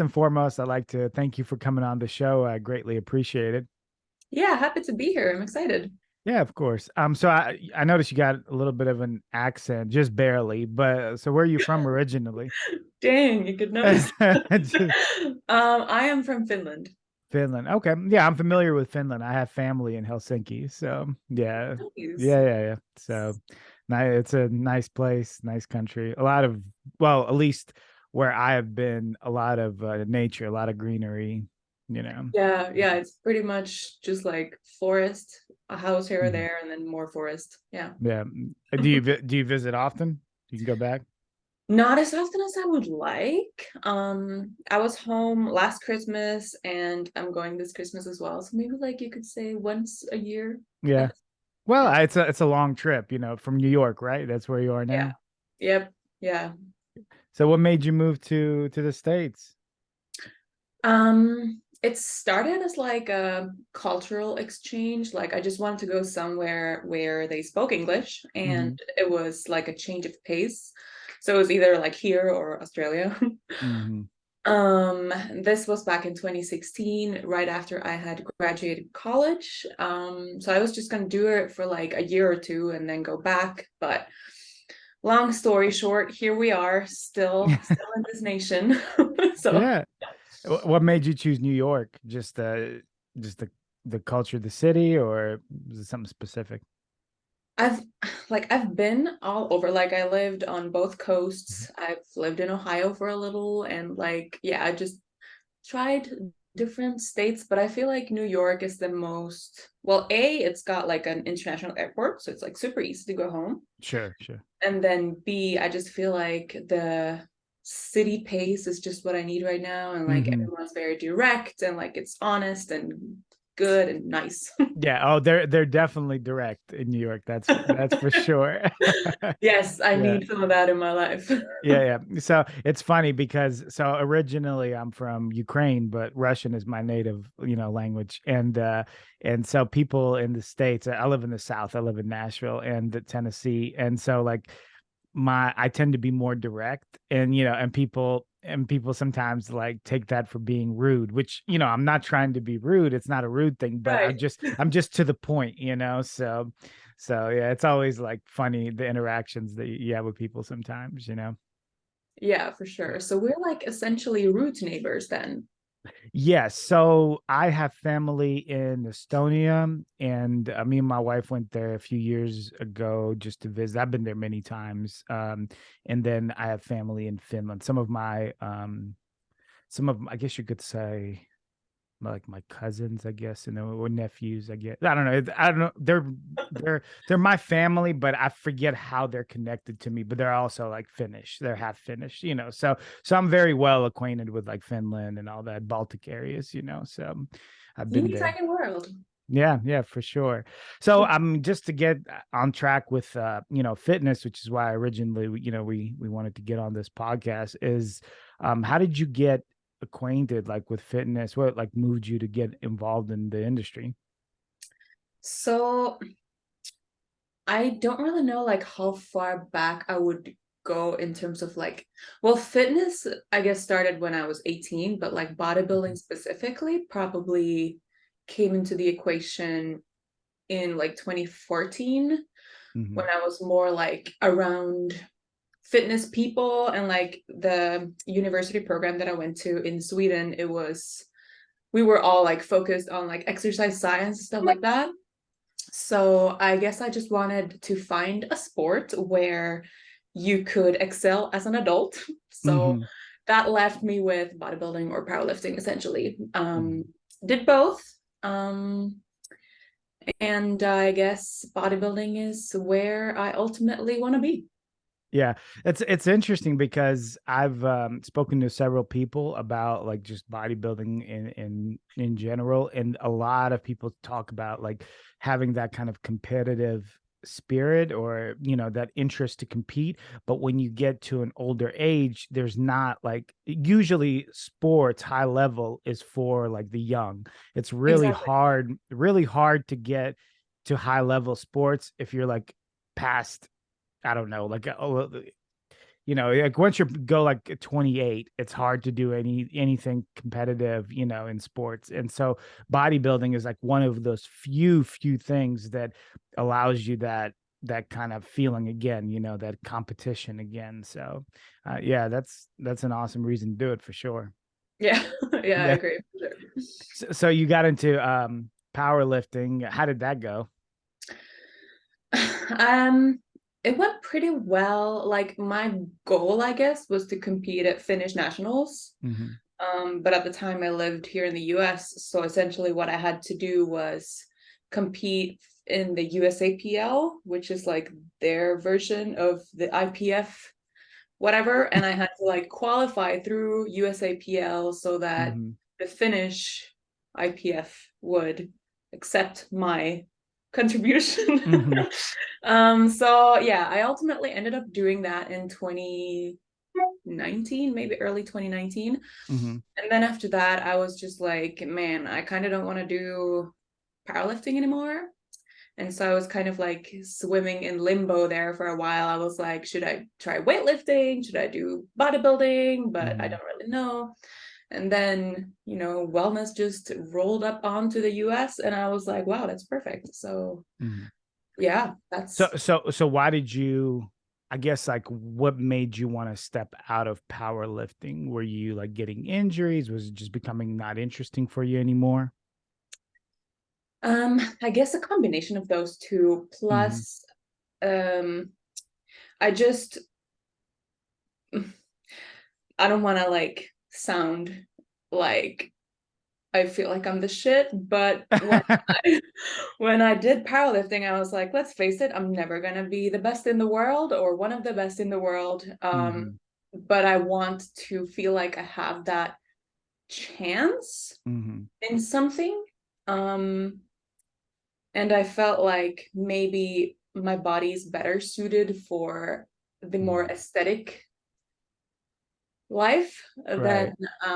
first and foremost, I'd like to thank you for coming on the show. I greatly appreciate it. Yeah, happy to be here. I'm excited. Yeah, of course. So I noticed you got a little bit of an accent, just barely, but so where are you from originally? Dang, you could notice. Just I am from Finland. Finland. Okay. Yeah, I'm familiar with Finland. I have family in Helsinki. So yeah. Nice. Yeah. So it's a nice place, nice country. A lot of, well, at least where I have been, a lot of nature, a lot of greenery, you know. Yeah, it's pretty much just like forest, a house here or Mhm. there, and then more forest. Yeah. Yeah. Do you visit often? You can go back? Not as often as I would like. I was home last Christmas and I'm going this Christmas as well. So maybe like you could say once a year. Yeah. At Well, yeah. it's a long trip, from New York, right? That's where you are Yeah. now. Yep. Yeah. So what made you move to the States? It started as like a cultural exchange. Like I just wanted to go somewhere where they spoke English and Hmm. it was like a change of pace. So it was either like here or Australia. Hmm. Um, this was back in 2016, right after I had graduated college. So I was just gonna do it for like a year or two and then go back. But long story short, here we are, still in this nation. So Yeah. What made you choose New York? Just the culture of the city, or was it something specific? I've I've been all over. Like I lived on both Mhm. coasts. I've lived in Ohio for a little and like yeah, I just tried different states, but I feel like New York is the most well, A, it's got like an international airport, so it's like super easy to go home. Sure, sure. And then B, I just feel like the city pace is just what I need right now. And like Hmm. everyone's very direct and like it's honest and good and nice. Yeah. Oh, they're definitely direct in New York. That's for sure. Yes, I Yeah. need some of that in my life. Yeah. So it's funny because so originally I'm from Ukraine, but Russian is my native, language. And so people in the States, I live in the South, I live in Nashville and Tennessee. And so like my I tend to be more direct and and people sometimes like take that for being rude, which I'm not trying to be rude. It's not a rude thing, but I'm Right. just I'm just to the point. So yeah, it's always like funny the interactions that you have with people sometimes. Yeah, for sure. So we're like essentially root neighbors then. Yes, so I have family in Estonia, and me and my wife went there a few years ago just to visit. I've been there many times, and then I have family in Finland. I guess you could say, like my cousins, I guess, or nephews, I guess. I don't know. I don't know. They're my family, but I forget how they're connected to me. But they're also like Finnish. They're half Finnish. So I'm very well acquainted with like Finland and all that Baltic areas. So I've been Teeny there. tiny world. Yeah, for sure. So just to get on track with fitness, which is why originally we wanted to get on this podcast, is how did you get acquainted like with fitness? What like moved you to get involved in the industry? So I don't really know like how far back I would go in terms of like, well, fitness, I guess started when I was 18, but like bodybuilding specifically probably came into the equation in like 2014 Hmm. when I was more like around fitness people and like the university program that I went to in Sweden, we were all like focused on like exercise science and stuff like that. So I guess I just wanted to find a sport where you could excel as an adult. So Hmm. that left me with bodybuilding or powerlifting essentially. Hmm. Did both. Um, and I guess bodybuilding is where I ultimately want to be. Yeah, it's interesting because I've spoken to several people about like just bodybuilding in general, and a lot of people talk about like having that kind of competitive spirit or that interest to compete. But when you get to an older age, there's not like usually sports high level is for like the young. It's Exactly. really hard to get to high level sports if you're like past I don't know, like you know, like once you go like 28, it's hard to do anything competitive, you know, in sports. And so bodybuilding is like one of those few things that allows you that kind of feeling again, you know, that competition again. So yeah, that's an awesome reason to do it for sure. Yeah, yeah, I Yeah. agree. For sure. So you got into powerlifting. How did that go? Um, it went pretty well. Like my goal, I guess, was to compete at Finnish nationals. Hmm. But at the time I lived here in the US, so essentially what I had to do was compete in the USAPL, which is like their version of the IPF whatever, and I had to like qualify through USAPL so that Hmm. the Finnish IPF would accept my contribution. Hmm. So yeah, I ultimately ended up doing that in 2019, maybe early 2019. Hmm. And then after that, I was just like, man, I kind of don't want to do powerlifting anymore. And so I was kind of like swimming in limbo there for a while. I was like, should I try weightlifting? Should I do bodybuilding? But I Hmm. don't really know. And then, you know, wellness just rolled up onto the US and I was like, wow, that's perfect. So Hmm. yeah, So that's so why did you, I guess, like what made you want to step out of powerlifting? Were you like getting injuries? Was it just becoming not interesting for you anymore? I guess a combination of those two. Hmm. Plus um I just I don't want to like sound like I feel like I'm the shit, but I, when I did powerlifting, I was like, let's face it, I'm never gonna be the best in the world or one of the best in the world. Hmm. But I want to feel like I have that chance Hmm. in something. Um, and I felt like maybe my body's better suited for the more Hmm. aesthetic life Right. than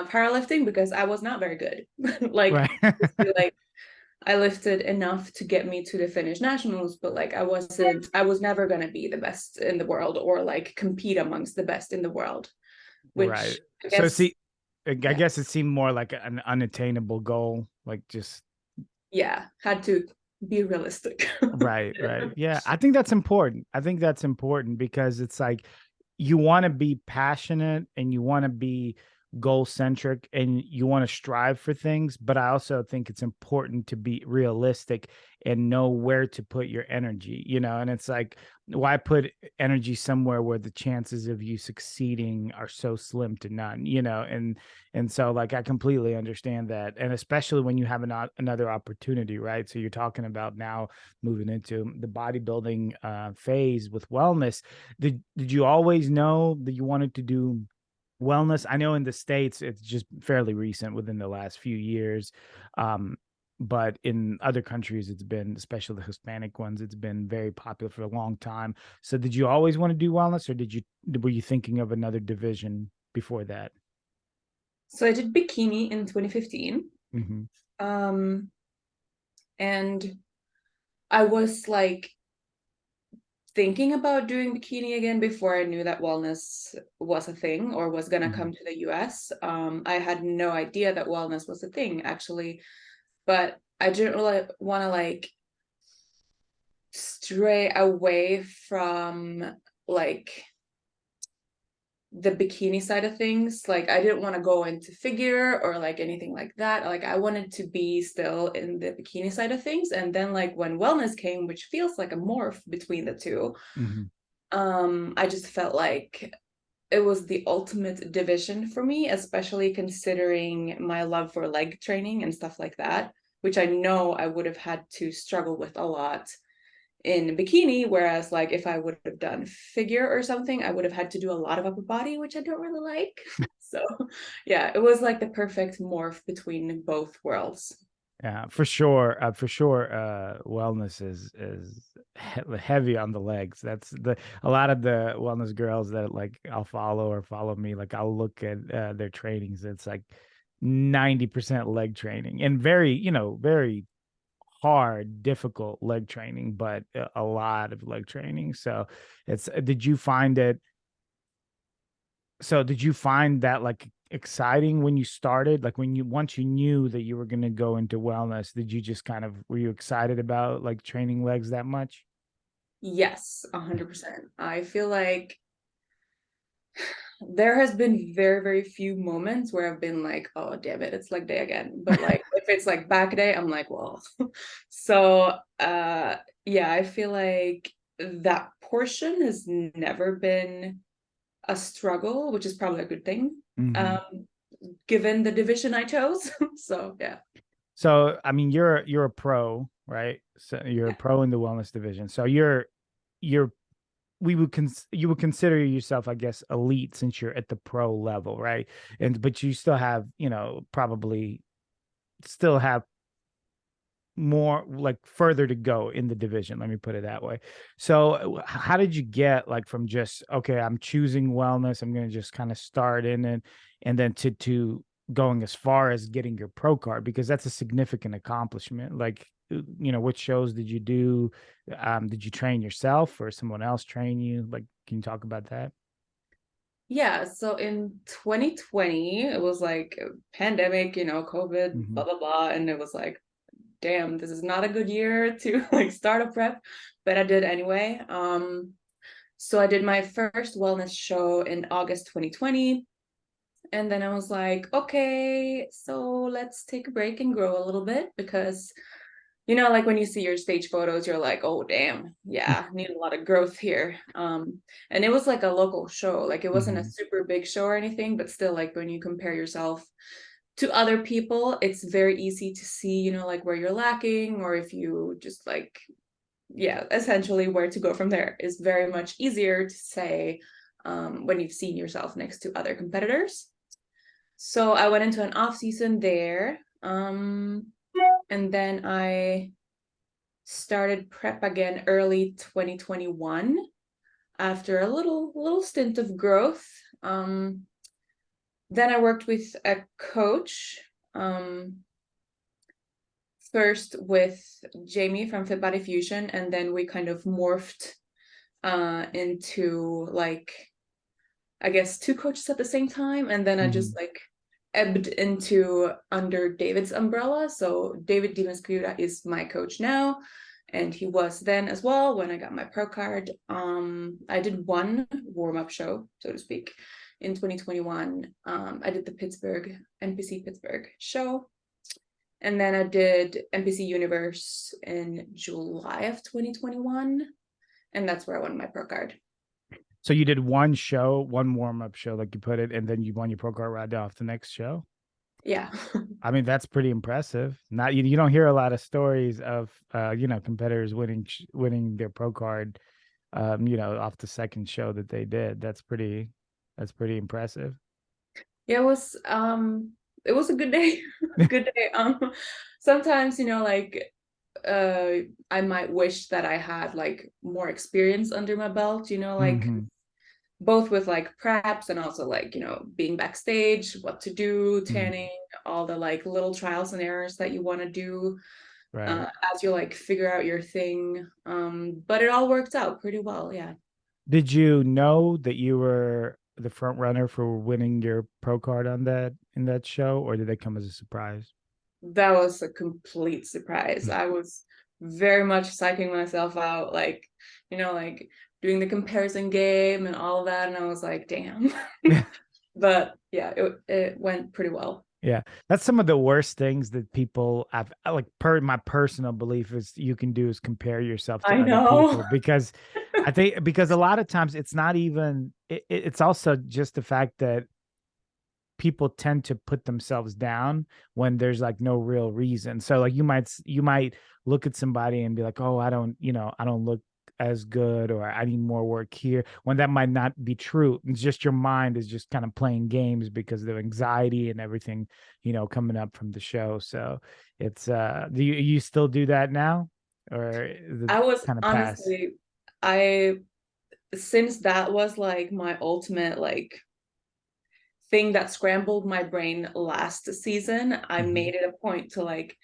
powerlifting because I was not very good. Right. Like, like I lifted enough to get me to the Finnish nationals, but like I was never gonna be the best in the world or like compete amongst the best in the world, Right. which I So guess, see, I yeah, guess it seemed more like an unattainable goal, like just yeah, had to be realistic. right, right. Yeah, I think that's important. I think that's important because it's like you want to be passionate and you want to be goal centric and you want to strive for things, but I also think it's important to be realistic and know where to put your energy, you know, and it's like why put energy somewhere where the chances of you succeeding are so slim to none, you know, and so like I completely understand that, and especially when you have another opportunity, right? So you're talking about now moving into the bodybuilding phase with wellness. Did you always know that you wanted to do wellness? I know in the States it's just fairly recent within the last few years. Um, but in other countries, it's been, especially the Hispanic ones, it's been very popular for a long time. So did you always want to do wellness, or were you thinking of another division before that? So I did bikini in 2015. Hmm. Um, and I was like thinking about doing bikini again before I knew that wellness was a thing or was gonna Hmm. come to the US. I had no idea that wellness was a thing actually, but I didn't really want to like stray away from like the bikini side of things. Like I didn't want to go into figure or like anything like that. Like I wanted to be still in the bikini side of things. And then like when wellness came, which feels like a morph between the two, Hmm. I just felt like it was the ultimate division for me, especially considering my love for leg training and stuff like that, which I know I would have had to struggle with a lot in bikini, whereas like if I would have done figure or something, I would have had to do a lot of upper body, which I don't really like. So yeah, it was like the perfect morph between both worlds. Yeah, for sure. For sure. Wellness is heavy on the legs. That's the a lot of the wellness girls that like I'll follow or follow me. Like I'll look at their trainings. It's like 90% leg training and very, you know, very hard, difficult leg training, but a lot of leg training. So it's. Did you find it? So did you find that like exciting when you started? Like when you once you knew that you were going to go into wellness, did you just kind of were you excited about like training legs that much? Yes, 100%. I feel like there has been very, very few moments where I've been like, oh, damn it, it's leg day again. But like if it's like back day, I'm like, well. So yeah, I feel like that portion has never been a struggle, which is probably a good thing, Hmm. um, given the division I chose. So yeah. So I mean, you're a pro, right? So you're a Yeah. pro in the wellness division. So you're we would you would consider yourself, I guess, elite since you're at the pro level, right? And but you still have, probably still have more like further to go in the division, let me put it that way. So how did you get like from just okay, I'm choosing wellness, I'm going to just kind of start in and then to going as far as getting your pro card, because that's a significant accomplishment. Like what shows did you do? Did you train yourself or someone else train you? Like, can you talk about that? Yeah, so in 2020, it was like a pandemic, COVID, blah Hmm. blah blah, and it was like, damn, this is not a good year to like start a prep, but I did anyway. So I did my first wellness show in August 2020, and then I was like, okay, so let's take a break and grow a little bit because like when you see your stage photos, you're like, oh damn, yeah, need a lot of growth here. And it was like a local show, like it wasn't a Hmm. super big show or anything, but still, like when you compare yourself to other people, it's very easy to see, like where you're lacking, or if you just like, yeah, essentially where to go from there is very much easier to say when you've seen yourself next to other competitors. So I went into an off season there. And then I started prep again early 2021 after a little stint of growth. Then I worked with a coach, first with Jamie from Fit Body Fusion, and then we kind of morphed into like, I guess, two coaches at the same time, and then I just Hmm. like ebbed into under David's umbrella. So David Dimascuda is my coach now, and he was then as well when I got my pro card. I did one warm-up show, so to speak, in 2021. I did the Pittsburgh NPC Pittsburgh show, and then I did NPC Universe in July of 2021, and that's where I won my pro card. So you did one show, one warm-up show, like you put it, and then you won your pro card right off the next show. Yeah. I mean, that's pretty impressive. Not you don't hear a lot of stories of competitors winning their pro card off the second show that they did. That's pretty impressive. Yeah, it was a good day. Good day. Sometimes, like I might wish that I had like more experience under my belt, like Hmm. both with like preps and also like, being backstage, what to do, Hmm. tanning, all the like little trials and errors that you want to do Right. as you like figure out your thing. But it all worked out pretty well, yeah. Did you know that you were the front runner for winning your pro card on that in that show, or did they come as a surprise? That was a complete surprise. I was very much psyching myself out, like doing the comparison game and all of that. And I was like, damn. But yeah, it went pretty well. Yeah, that's some of the worst things that people have. Like, per my personal belief is you can do is compare yourself to I other know. people, because I think because a lot of times it's not even it's also just the fact that people tend to put themselves down when there's like no real reason. So like you might look at somebody and be like, "Oh, I don't look as good, or I need more work here," when that might not be true. It's just your mind is just kind of playing games because of the anxiety and everything, coming up from the show. So it's do you still do that now, or the I was kind of pass? honestly, I since that was like my ultimate like thing that scrambled my brain last season, I Hmm. made it a point to like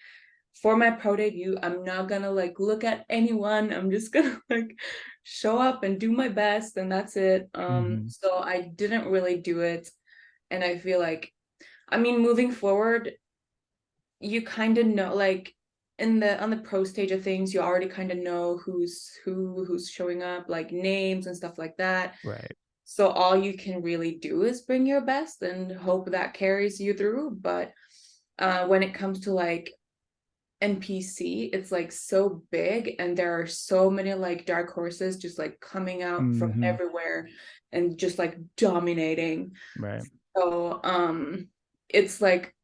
for my pro debut, I'm not gonna like look at anyone. I'm just gonna like show up and do my best, and that's it. Hmm. So I didn't really do it. And I feel like, I mean, moving forward, you kind of know, like in the on the pro stage of things, you already kind of know who's showing up, like names and stuff like that. Right. So all you can really do is bring your best and hope that carries you through. But when it comes to like NPC, it's like so big, and there are so many like dark horses just like coming out from Hmm. everywhere and just like dominating. Right. So it's like,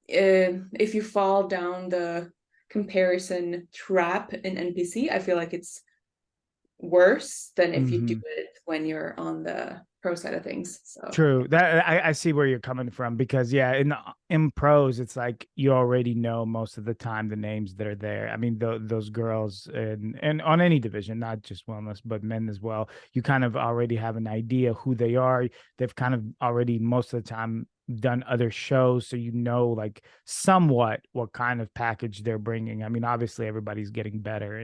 if you fall down the comparison trap in NPC, I feel like it's worse than if you do Hmm. it when you're on the pro side of things. So yeah. True. That I see where you're coming from because yeah, in pros, it's like you already know most of the time the names that are there. I mean, those girls and on any division, not just wellness, but men as well. You kind of already have an idea who they are. They've kind of already most of the time done other shows, so you know like somewhat what kind of package they're bringing. I mean, obviously everybody's getting better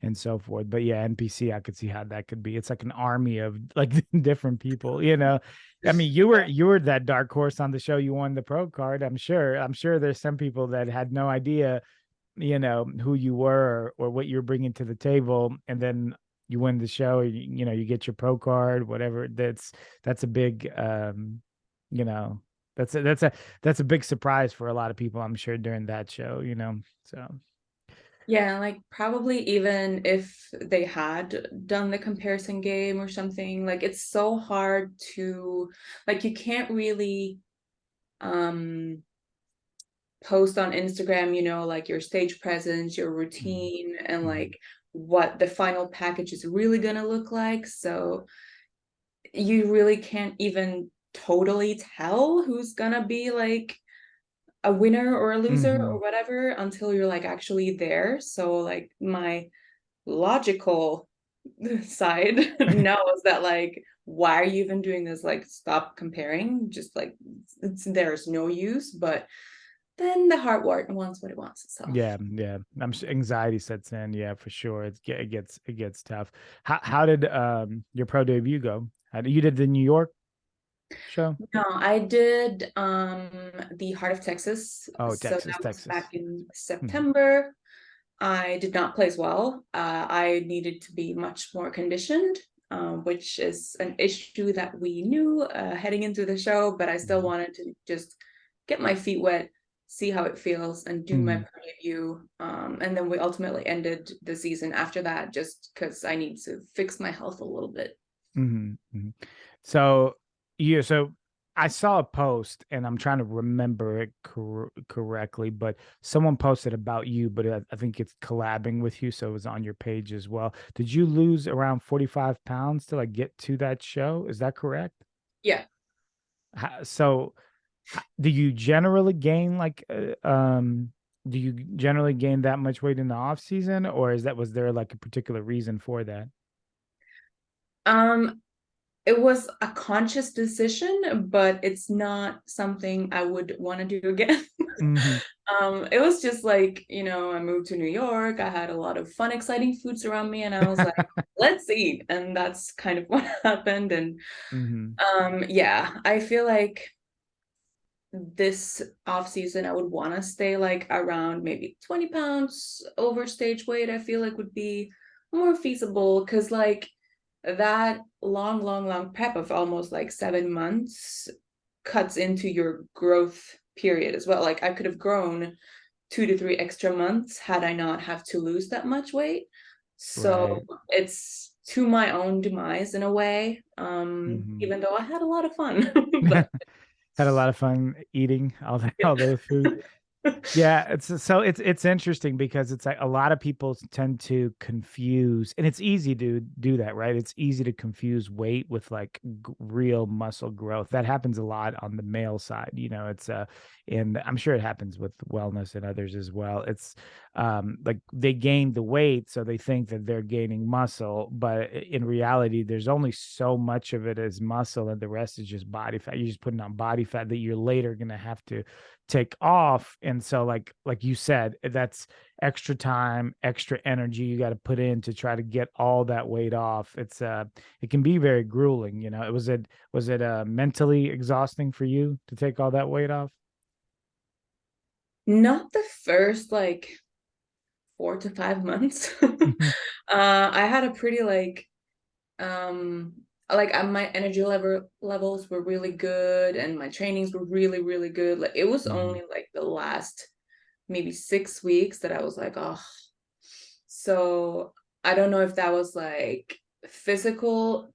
and so forth. But yeah, NPC, I could see how that could be. It's like an army of like different people, you know. I mean, you were that dark horse on the show. You won the pro card. I'm sure. I'm sure there's some people that had no idea, you know, who you were or what you're bringing to the table, and then you win the show. You know, you get your pro card, whatever. That's a big, you know, that's a big surprise for a lot of people. I'm sure during that show, you know. So. Yeah, like probably even if they had done the comparison game or something, like it's so hard to, like you can't really um post on Instagram, like your stage presence, your routine, and Mm-hmm. like what the final package is really gonna look like. So you really can't even totally tell who's gonna be like a winner or a loser Mm-hmm. or whatever until you're like actually there. So like my logical side knows that, like, why are you even doing this? Like, stop comparing. Just like there's no use. But then the heart wants what it wants. So Yeah, yeah. Anxiety sets in. Yeah, for sure. It gets tough. How did your pro debut go? You did the New York show? no, I did the Heart of Texas. Oh, So Texas, that was back Texas. in Mhm. September. I did not place well. I needed to be much more conditioned, which is an issue that we knew heading into the show, but I still Mhm. wanted to just get my feet wet, see how it feels, and do my Mhm. pro debut. And then we ultimately ended the season after that just because I need to fix my health a little bit. Mhm. Mhm. So, yeah, so I saw a post and I'm trying to remember it correctly, but someone posted about you, but I think it's collabing with you, so it was on your page as well. Did you lose around 45 pounds to like get to that show? Is that correct? Yeah. So, do you generally gain like do you generally gain that much weight in the off season, or was there like a particular reason for that? Um, it was a conscious decision, but it's not something I would want to do again. Hmm. It was just like, I moved to New York. I had a lot of fun, exciting foods around me, and I was like, let's eat. And that's kind of what happened. And Hmm. yeah, I feel like this off season I would want to stay like around maybe 20 pounds over stage weight. I feel like would be more feasible because like that long prep of almost like 7 months cuts into your growth period as well. Like I could have grown 2 to 3 extra months had I not have to lose that much weight. So Right. it's to my own demise in a way. Hmm. Even though I had a lot of fun. But Had a lot of fun eating all those food. Yeah, it's interesting because it's like a lot of people tend to confuse, and it's easy to do that, right? It's easy to confuse weight with like real muscle growth. That happens a lot on the male side, you know. And I'm sure it happens with wellness and others as well. like they gain the weight, so they think that they're gaining muscle, but in reality, there's only so much of it as muscle, and the rest is just body fat. You're just putting on body fat that you're later gonna have to take off. And so, like you said, that's extra time, extra energy you got to put in to try to get all that weight off. It can be very grueling. Was it mentally exhausting for you to take all that weight off? Not the first like 4 to 5 months. Mhm. I had a pretty my energy levels were really good, and my trainings were really, really good. Like it was Mhm. only like the last maybe 6 weeks that I was like, oh. So I don't know if that was like physical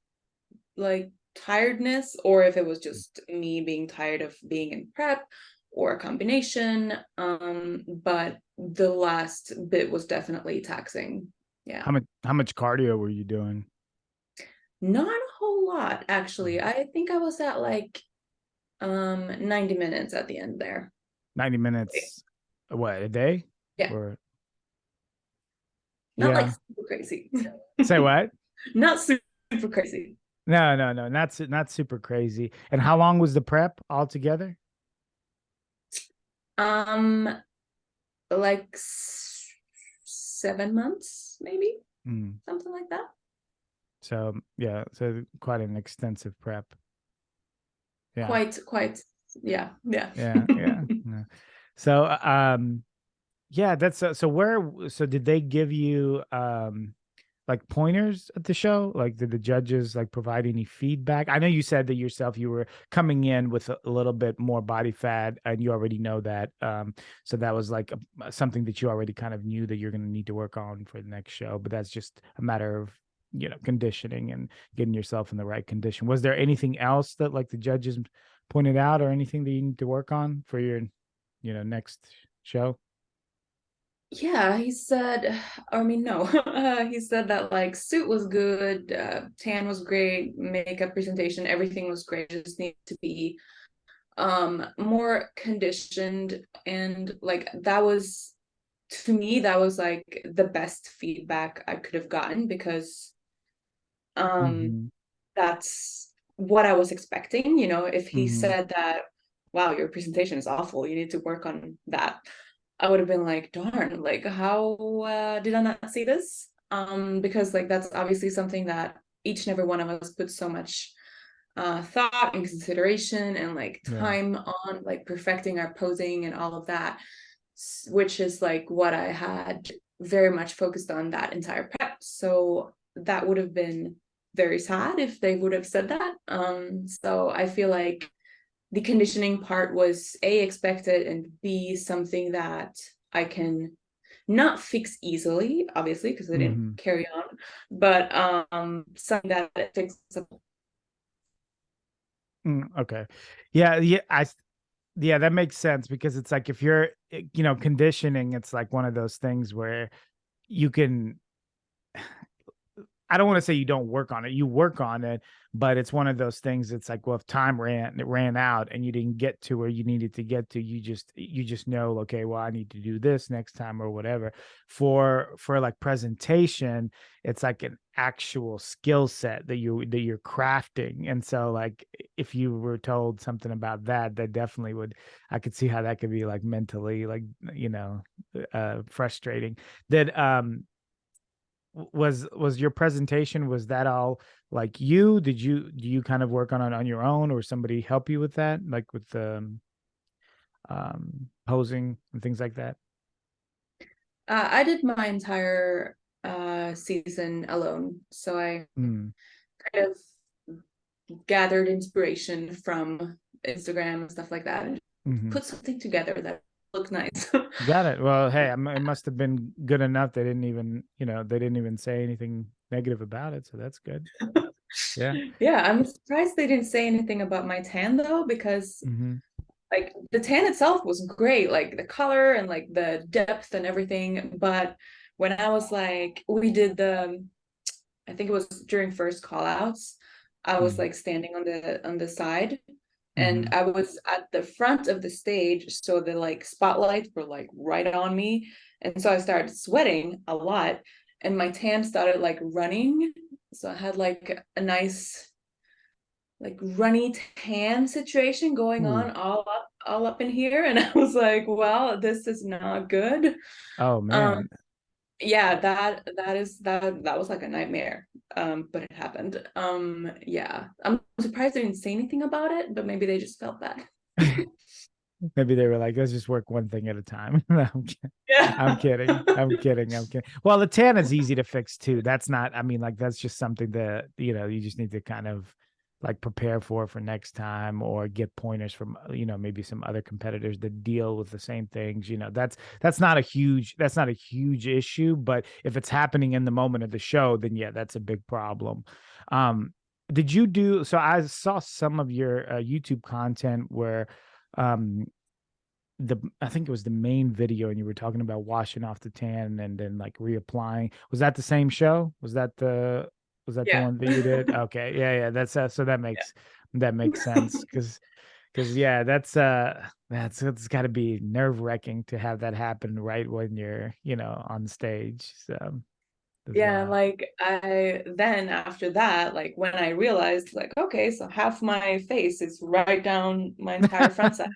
like tiredness, or if it was just me being tired of being in prep, or a combination. But the last bit was definitely taxing. Yeah. How much cardio were you doing? Not a whole lot, Mm. actually. I think I was at like 90 minutes at the end there. 90 minutes, what, a day? Yeah. Or Not like yeah. super crazy. Say what? Not super crazy. No, no, no, not super crazy. And how long was the prep altogether? Um, like 7 months, maybe, Mm. something like that. So yeah, so quite an extensive prep. Yeah, Quite. Yeah, yeah. yeah, yeah. Yeah. So yeah, that's so did they give you like pointers at the show? Like, did the judges like provide any feedback? I know you said that yourself you were coming in with a little bit more body fat, and you already know that. So that was like something that you already kind of knew that you're going to need to work on for the next show. But that's just a matter of conditioning and getting yourself in the right condition. Was there anything else that like the judges pointed out, or anything that you need to work on for your next show? Yeah, he said, I mean, no, he said that like suit was good, tan was great, makeup presentation, everything was great. Just need to be more conditioned, and like that was, to me, that was like the best feedback I could have gotten, because um Mm-hmm. that's what I was expecting. If he Mm-hmm. said that, wow, your presentation is awful, you need to work on that, I would have been like, darn, like how did I not see this? Because like that's obviously something that each and every one of us put so much thought and consideration and like Yeah. time on, like perfecting our posing and all of that, which is like what I had very much focused on that entire prep. So that would have been very sad if they would have said that. So I feel like the conditioning part was A, expected, and B, something that I can not fix easily, obviously, because I didn't Mm-hmm. carry on, but something that it fixable. Okay. Yeah, yeah, yeah, that makes sense because it's like if you're, conditioning, it's like one of those things where you can I don't want to say you don't work on it. You work on it, but it's one of those things. It's like, well, if time ran out and you didn't get to where you needed to get to, you just know, okay, well, I need to do this next time or whatever. For like presentation, it's like an actual skill set that you're crafting. And so like if you were told something about that, that definitely would I could see how that could be like mentally like, frustrating. That was your presentation, was that all like do you kind of work on it on your own, or somebody help you with that, like with the posing and things like that? I did my entire season alone, so I Mm, kind of gathered inspiration from Instagram and stuff like that, and hmm. put something together that looked nice. Got it. Well, hey, it must have been good enough. They didn't even say anything negative about it, so that's good. Yeah. Yeah, I'm surprised they didn't say anything about my tan though, because Hmm. like the tan itself was great, like the color and like the depth and everything. But when I was like, we did I think it was during first call outs, I was Hmm. like standing on the side, and Hmm. I was at the front of the stage, so the like spotlights were like right on me. And so I started sweating a lot, and my tan started like running. So I had like a nice like runny tan situation going Ooh. on all up in here. And I was like, well, this is not good. Oh Um, man. yeah, that was like a nightmare. But it happened. Yeah. I'm surprised they didn't say anything about it, but maybe they just felt bad. Maybe they were like, let's just work one thing at a time. No, I'm Yeah. kidding. I'm kidding. I'm kidding. Well, the tan is easy to fix too. That's not, I mean, like, that's just something that, you just need to kind of like prepare for next time, or get pointers from, maybe some other competitors that deal with the same things. That's not a huge issue, but if it's happening in the moment of the show, then yeah, that's a big problem. Um, so I saw some of your YouTube content where, um I think it was the main video, and you were talking about washing off the tan and then like reapplying. Was that the same show? Was that the Yeah. one that you did? Okay. Yeah, yeah. So that makes sense, because yeah, that's got to be nerve-wracking to have that happen right when you're, on stage. So that's Yeah, wild. like I then after that, like when I realized like, okay, so half my face is right down my entire front side.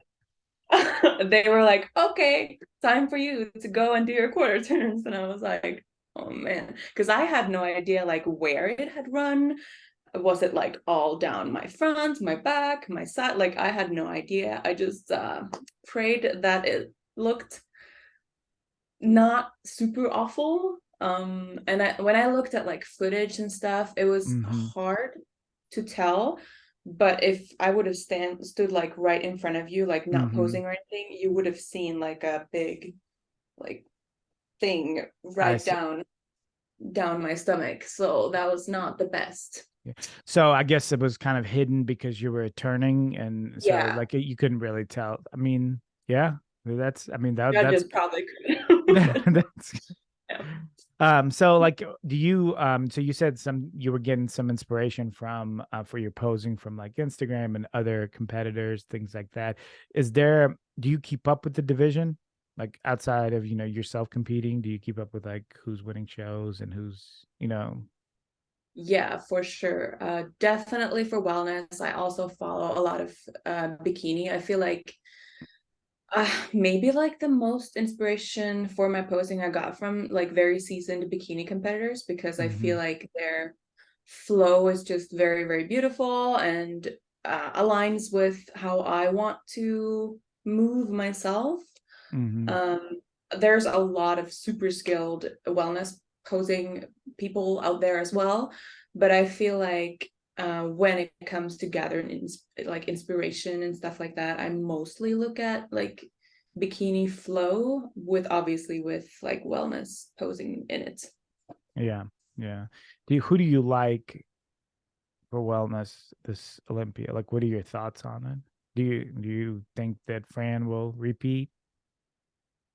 They were like, okay, time for you to go and do your quarter turns. And I was like, oh man, because I had no idea like where it had run. Was it like all down my front, my back, my side? Like I had no idea. I just prayed that it looked not super awful. And when I looked at like footage and stuff, it was Hmm. hard to tell. But if I would have stood like right in front of you, like not Hmm. posing or anything, you would have seen like a big like thing I right see. down my stomach. So that was not the best. Yeah. So I guess it was kind of hidden because you were turning, and so Yeah, like you couldn't really tell. I mean, yeah, I mean that's judges probably couldn't. But that's yeah. so like so you said you were getting some inspiration from for your posing from like Instagram and other competitors, things like that. Do you keep up with the division? Like outside of, yourself competing, do you keep up with like who's winning shows and who's? Yeah, for sure. Definitely for wellness. I also follow a lot of bikini. I feel like maybe like the most inspiration for my posing I got from like very seasoned bikini competitors, because I feel Hmm. like their flow is just very, very beautiful and aligns with how I want to move myself. Hmm. Um, there's a lot of super skilled wellness posing people out there as well, but I feel like when it comes to gathering like inspiration and stuff like that, I mostly look at like bikini flow with obviously with like wellness posing in it. Yeah, yeah. Who do you like for wellness this Olympia? Like, what are your thoughts on it? Do you think that Fran will repeat?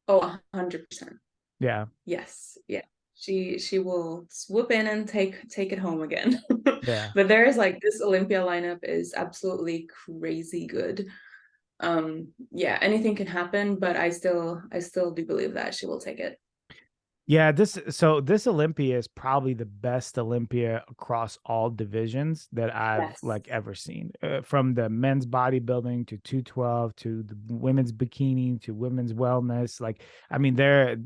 Oh, 100%. Yeah, Yes. Yeah. She will swoop in and take it home again. yeah. But there is like this Olympia lineup is absolutely crazy good. Yeah, anything can happen, but I still do believe that she will take it. Yeah, this Olympia is probably the best Olympia across all divisions that I've Yes. like ever seen. From the men's bodybuilding to 212 to the women's bikini to women's wellness. Like, I mean, they're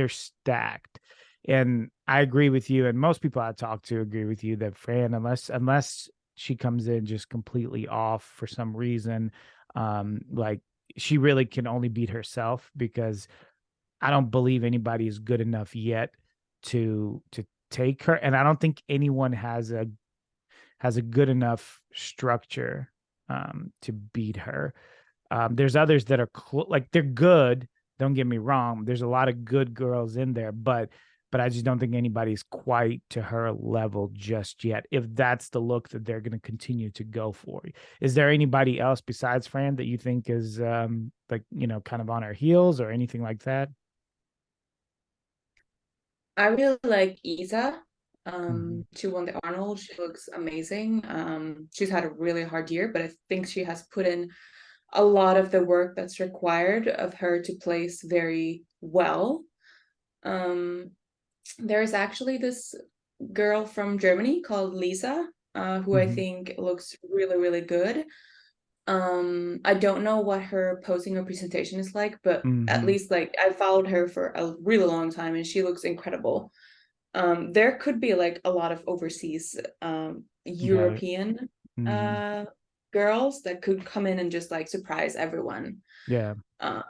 stacked. And I agree with you, and most people I talk to agree with you that Fran, unless she comes in just completely off for some reason, like she really can only beat herself, because I don't believe anybody is good enough yet to take her, and I don't think anyone has a good enough structure to beat her. There's others that are like they're good. Don't get me wrong. There's a lot of good girls in there, but I just don't think anybody's quite to her level just yet. If that's the look that they're going to continue to go for, is there anybody else besides Fran that you think is like kind of on her heels or anything like that? I really like Isa. Hmm. She won the Arnold. She looks amazing. She's had a really hard year, but I think she has put in a lot of the work that's required of her to place very well. Um, there's actually this girl from Germany called Lisa, who I Hmm. think looks really, really good. I don't know what her posing or presentation is like, but at Hmm. least like I followed her for a really long time and she looks incredible. There could be like a lot of overseas Got it. European Hmm. girls that could come in and just like surprise everyone. Yeah. Uh,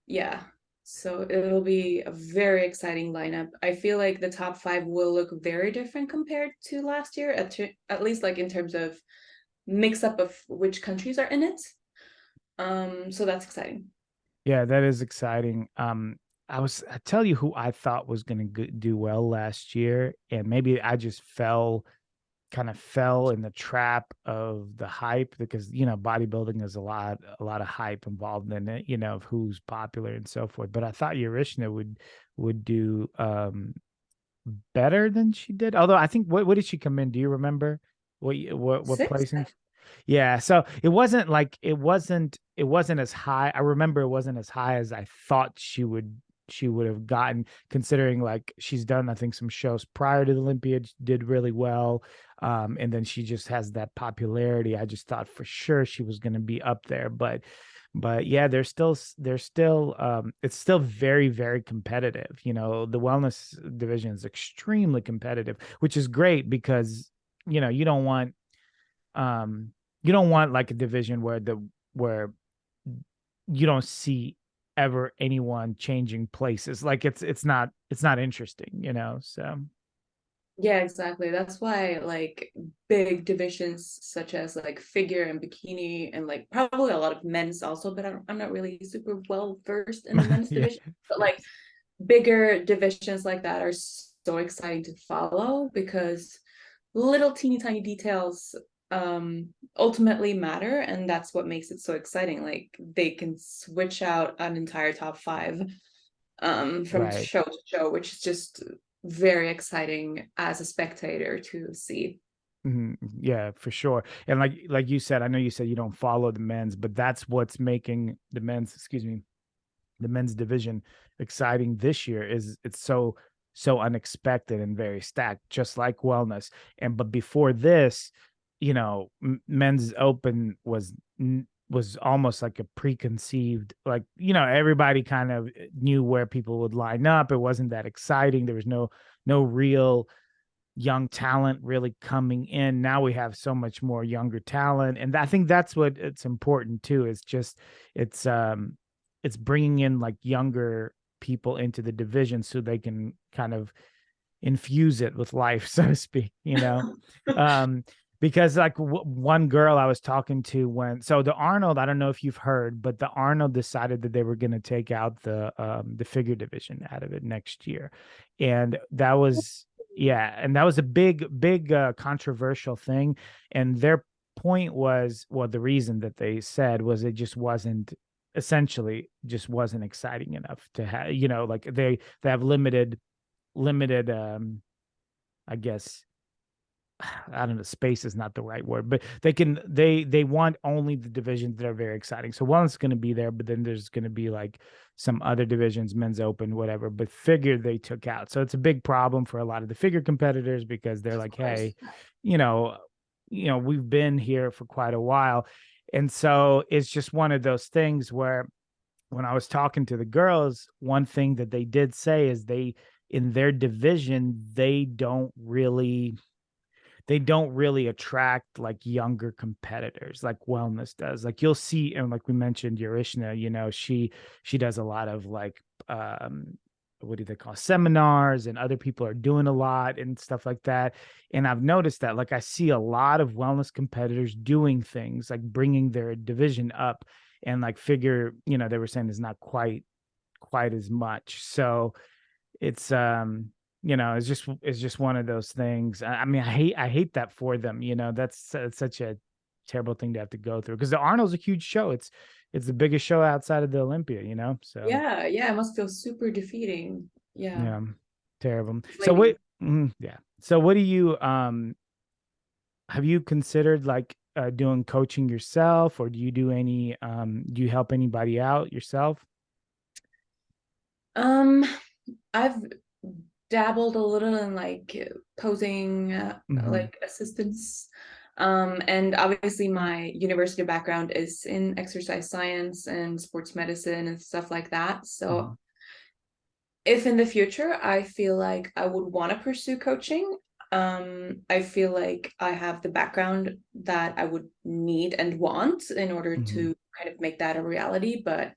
yeah. So it'll be a very exciting lineup. I feel like the top five will look very different compared to last year, at least like in terms of mix up of which countries are in it. So that's exciting. Yeah, that is exciting. I tell you who I thought was going to do well last year, and maybe I just kind of fell in the trap of the hype because bodybuilding is a lot of hype involved in it, of who's popular and so forth. But I thought Yarishna would do better than she did. Although I think what did she come in? Do you remember what Six? placing? Yeah, so it wasn't as high. I remember it wasn't as high as I thought she would have gotten, considering like she's done I think some shows prior to the Olympia, did really well. And then she just has that popularity. I just thought for sure she was going to be up there, but yeah, there's still it's still very, very competitive. The wellness division is extremely competitive, which is great because you know you don't want um you don't want like a division where you don't see ever anyone changing places. Like it's not interesting. So Yeah, exactly. That's why like big divisions such as like figure and bikini and like probably a lot of men's also, but I'm not really super well versed in the men's yeah, division. But like bigger divisions like that are so exciting to follow because little teeny tiny details ultimately matter, and that's what makes it so exciting. Like they can switch out an entire top five from right. show to show, which is just very exciting as a spectator to see. Mhm. Yeah, for sure. And like you said, I know you said you don't follow the men's, but that's what's making the men's division exciting this year. Is it's so unexpected and very stacked, just like wellness. And but before this, men's open was almost like a preconceived, like everybody kind of knew where people would line up. It wasn't that exciting. There was no real young talent really coming in. Now we have so much more younger talent, and I think that's what it's important too. Is just it's um it's bringing in like younger people into the division so they can kind of infuse it with life, so to speak. Um, because like one girl I was talking to, so the Arnold, I don't know if you've heard, but the Arnold decided that they were going to take out the figure division out of it next year, and that was yeah, and that was a big controversial thing, and their point was, well, the reason that they said was it just wasn't essentially just wasn't exciting enough to have, like they have limited I guess I don't know, space is not the right word, but they want only the divisions that are very exciting. So one's going to be there, but then there's going to be like some other divisions, men's open, whatever, but figure they took out. So it's a big problem for a lot of the figure competitors because they're Of like, course. hey, you know, we've been here for quite a while. And so it's just one of those things where when I was talking to the girls, one thing that they did say is in their division, they don't really attract like younger competitors like wellness does. Like you'll see, and like we mentioned, Yarishna, she does a lot of like what do they call seminars, and other people are doing a lot and stuff like that. And I've noticed that like I see a lot of wellness competitors doing things like bringing their division up, and like figure, they were saying is not quite as much. So it's it's just one of those things. I mean, I hate that for them. That's such a terrible thing to have to go through because the Arnold's a huge show. It's the biggest show outside of the Olympia. So Yeah, yeah, it must feel super defeating. Yeah, yeah, terrible. So flaming. yeah. So what do you have you considered like doing coaching yourself, or do you do any do you help anybody out yourself? Um, I've dabbled a little in like posing, Hmm. like assistance. And obviously my university background is in exercise science and sports medicine and stuff like that. Hmm. So if in the future I feel like I would want to pursue coaching, I feel like I have the background that I would need and want in order Hmm. to kind of make that a reality. But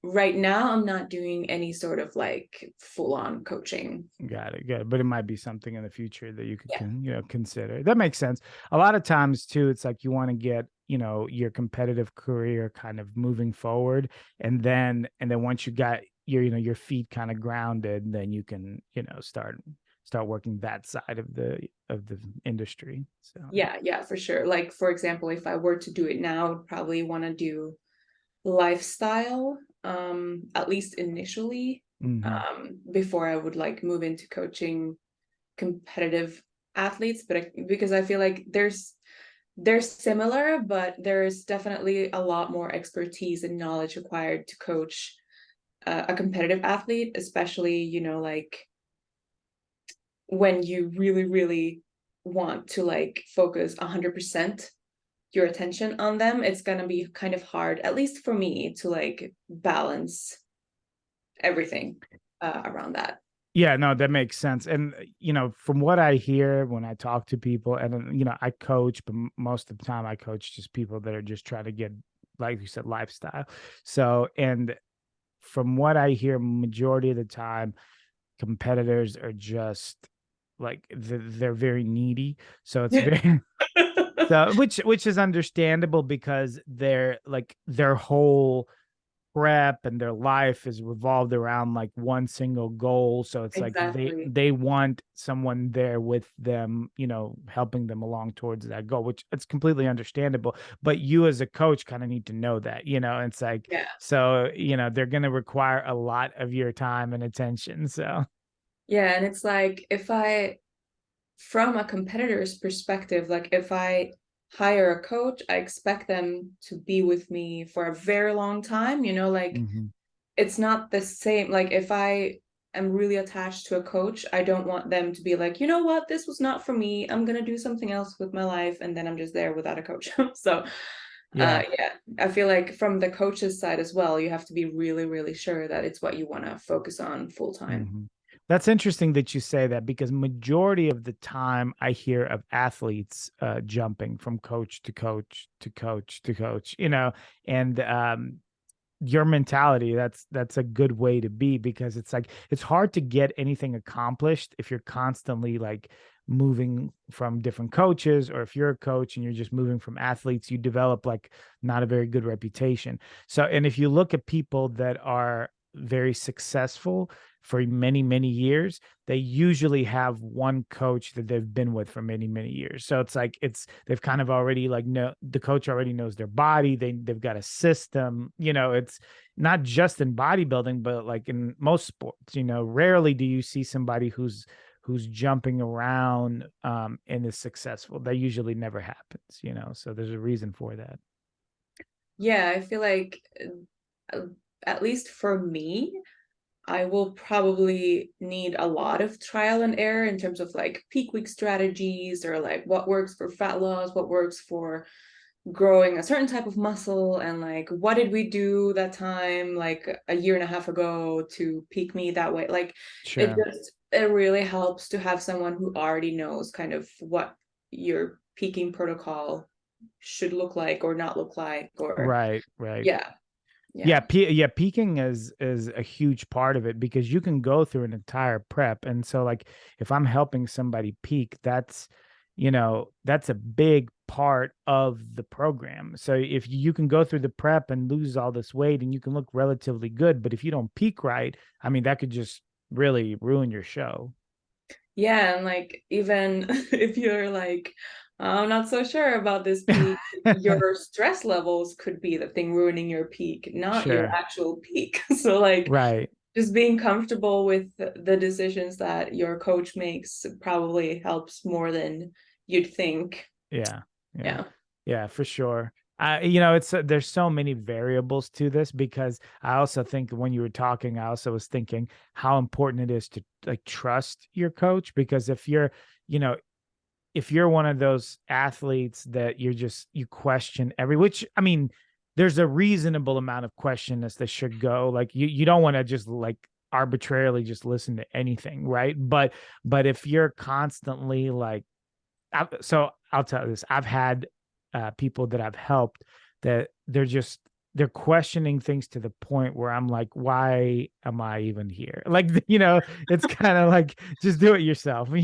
right now I'm not doing any sort of like full-on coaching. Got it. Got it. But it might be something in the future that you could Yeah. consider. That makes sense. A lot of times too, it's like you want to get, your competitive career kind of moving forward. And then once you got your feet kind of grounded, then you can, start working that side of the industry. So Yeah, yeah, for sure. Like for example, if I were to do it now, I would probably want to do lifestyle, at least initially, hmm. before I would like move into coaching competitive athletes. But because I feel like they're similar, but there's definitely a lot more expertise and knowledge required to coach a competitive athlete, especially, like when you really, really want to like focus 100% your attention on them, it's going to be kind of hard, at least for me, to like balance everything around that. Yeah, no, that makes sense. And from what I hear when I talk to people, and then, I coach, but most of the time I coach just people that are just trying to get, like you said, lifestyle. So, and from what I hear, majority of the time, competitors are just like they're very needy. So it's very so which is understandable because they're like their whole prep and their life is revolved around like one single goal, so it's like they Exactly. they want someone there with them, helping them along towards that goal, which it's completely understandable. But you as a coach kind of need to know that, it's like, Yeah. so they're going to require a lot of your time and attention. So Yeah. And it's like, from a competitor's perspective, like if I hire a coach, I expect them to be with me for a very long time, like mhm. it's not the same. Like if I am really attached to a coach, I don't want them to be like, you know what, this was not for me. I'm gonna do something else with my life, and then I'm just there without a coach. So, Yeah. yeah, I feel like from the coach's side as well, you have to be really, really sure that it's what you want to focus on full time. Mhm. That's interesting that you say that, because majority of the time I hear of athletes jumping from coach to coach to coach to coach, and your mentality, that's a good way to be, because it's like it's hard to get anything accomplished if you're constantly like moving from different coaches, or if you're a coach and you're just moving from athletes, you develop like not a very good reputation. So, and if you look at people that are very successful for many years, they usually have one coach that they've been with for many years. So it's like they've kind of already like know the coach already knows their body. They've got a system. It's not just in bodybuilding, but like in most sports. Rarely do you see somebody who's jumping around and is successful. That usually never happens. So there's a reason for that. Yeah, I feel like uh, at least for me, I will probably need a lot of trial and error in terms of like peak week strategies, or like what works for fat loss, what works for growing a certain type of muscle, and like what did we do that time like a year and a half ago to peak me that way. Like Sure. it really helps to have someone who already knows kind of what your peaking protocol should look like or not look like, or Right. Right. yeah, Yeah, yeah. yeah, peaking is a huge part of it, because you can go through an entire prep. And so like if I'm helping somebody peak, that's a big part of the program. So if you can go through the prep and lose all this weight and you can look relatively good, but if you don't peak right, I mean that could just really ruin your show. Yeah, and like even if you're like, I'm not so sure about this peak, your stress levels could be the thing ruining your peak, not your Sure. actual peak. So like Right. just being comfortable with the decisions that your coach makes probably helps more than you'd think. Yeah. Yeah. Yeah. Yeah, for sure. It's there's so many variables to this because I also think when you were talking, I also was thinking how important it is to like trust your coach because you know, if you're one of those athletes that you question which I mean, there's a reasonable amount of questioning that should go. Like you don't want to just like arbitrarily just listen to anything, right? But if you're constantly like so I'll tell you this. I've had people that I've helped that they're questioning things to the point where I'm like, why am I even here? Like, it's kind of like just do it yourself, but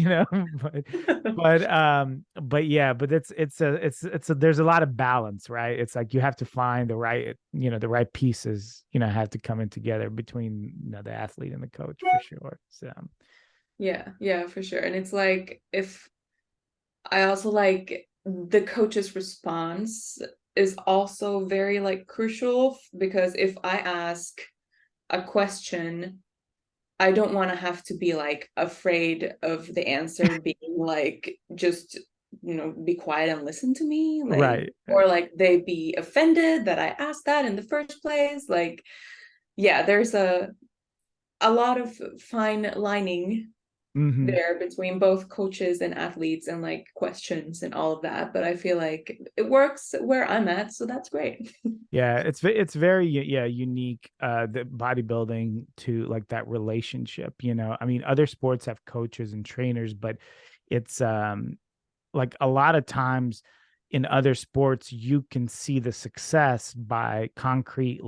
yeah, but it's there's a lot of balance, right? It's like you have to find the right pieces, have to come in together between the athlete and the coach for sure. So Yeah, yeah, for sure. And it's like if I also like the coach's response is also very like crucial because if I ask a question, I don't want to have to be like afraid of the answer being like just be quiet and listen to me, like, right. or like they be offended that I asked that in the first place. Like, yeah, there's a lot of fine lining Hmm. there between both coaches and athletes and like questions and all of that, but I feel like it works where I'm at, so that's great. Yeah, it's very unique the bodybuilding to like that relationship, I mean other sports have coaches and trainers, but it's like a lot of times in other sports you can see the success by concrete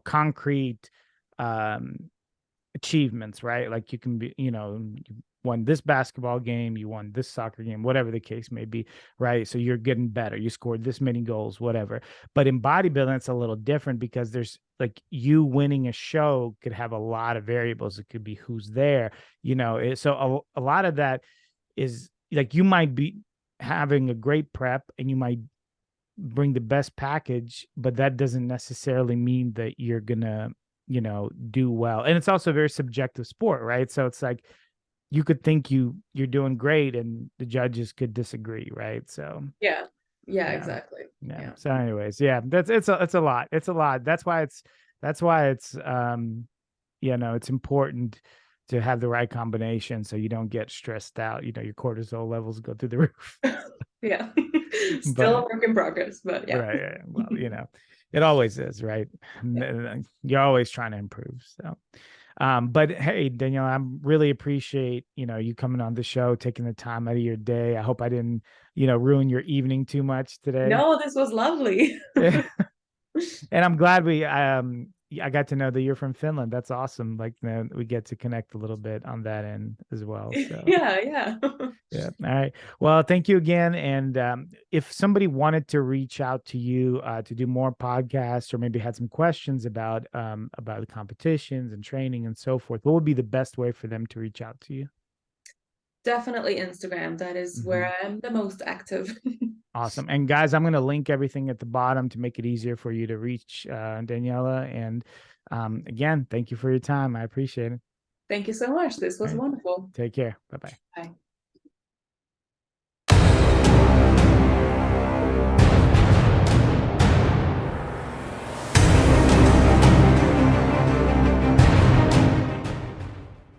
concrete um achievements, right? Like you can be, you won this basketball game, you won this soccer game, whatever the case may be, right? So you're getting better. You scored this many goals, whatever. But in bodybuilding, it's a little different because there's like you winning a show could have a lot of variables. It could be who's there, so a lot of that is like you might be having a great prep and you might bring the best package, but that doesn't necessarily mean that you're gonna, do well. And it's also a very subjective sport, right? So it's like you could think you're doing great and the judges could disagree, right? So Yeah, yeah, yeah. exactly. Yeah. Yeah, So anyways, yeah, it's a lot. It's a lot. That's why it's it's important to have the right combination so you don't get stressed out. Your cortisol levels go through the roof. yeah. Still a But work in progress, but yeah. right. Well, it always is, right? Yeah. You're always trying to improve. So, but hey, Danielle, I really appreciate, you coming on the show, taking the time out of your day. I hope I didn't, ruin your evening too much today. No, this was lovely. And I'm glad I got to know that you're from Finland. That's awesome. Like, we get to connect a little bit on that end as well. So Yeah, yeah. yeah. All right. Well, thank you again. And if somebody wanted to reach out to you to do more podcasts or maybe had some questions about the competitions and training and so forth, what would be the best way for them to reach out to you? Definitely Instagram. That is Hmm. where I'm the most active. Awesome. And guys, I'm going to link everything at the bottom to make it easier for you to reach Daniela. And again, thank you for your time. I appreciate it. Thank you so much. This All was right. wonderful. Take care. Bye bye. Bye.